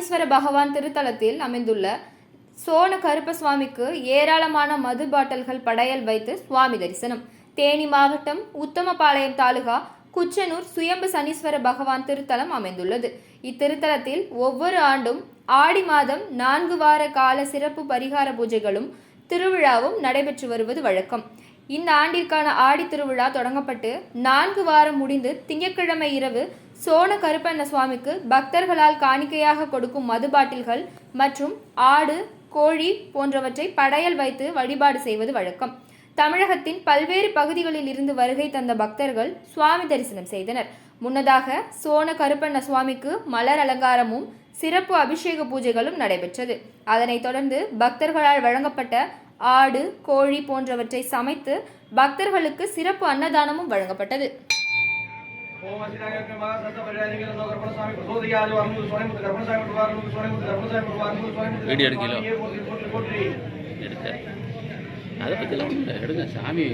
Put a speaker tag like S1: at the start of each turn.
S1: சனீஸ்வர பகவான் திருத்தலத்தில் அமைந்துள்ள சோன கருப்ப சுவாமிக்கு ஏராளமான மது பாட்டல்கள் படையல் வைத்து சுவாமி தரிசனம். தேனி மாவட்டம் உத்தமபாளையம் தாலுகா குச்சனூர் சுயம்பு சனீஸ்வர பகவான் திருத்தலம் அமைந்துள்ளது. இத்திருத்தலத்தில் ஒவ்வொரு ஆண்டும் ஆடி மாதம் 4 வார கால சிறப்பு பரிகார பூஜைகளும் திருவிழாவும் நடைபெற்று வருவது வழக்கம். இந்த ஆண்டிற்கான ஆடி திருவிழா தொடங்கப்பட்டு 4 வாரம் முடிந்து திங்கட்கிழமை இரவு சோன கருப்பண்ண சுவாமிக்கு பக்தர்களால் காணிக்கையாக கொடுக்கும் மது பாட்டில்கள் மற்றும் ஆடு, கோழி போன்றவற்றை படையல் வைத்து வழிபாடு செய்வது வழக்கம். தமிழகத்தின் பல்வேறு பகுதிகளில் இருந்து வருகை தந்த பக்தர்கள் சுவாமி தரிசனம் செய்தனர். முன்னதாக சோன கருப்பண்ண சுவாமிக்கு மலர் அலங்காரமும் சிறப்பு அபிஷேக பூஜைகளும் நடைபெற்றது. அதனைத் தொடர்ந்து பக்தர்களால் வழங்கப்பட்ட ஆடு, கோழி போன்றவற்றை சமைத்து பக்தர்களுக்கு சிறப்பு அன்னதானமும் வழங்கப்பட்டது.
S2: அதை பற்றிலாம் எடுங்க சாமி.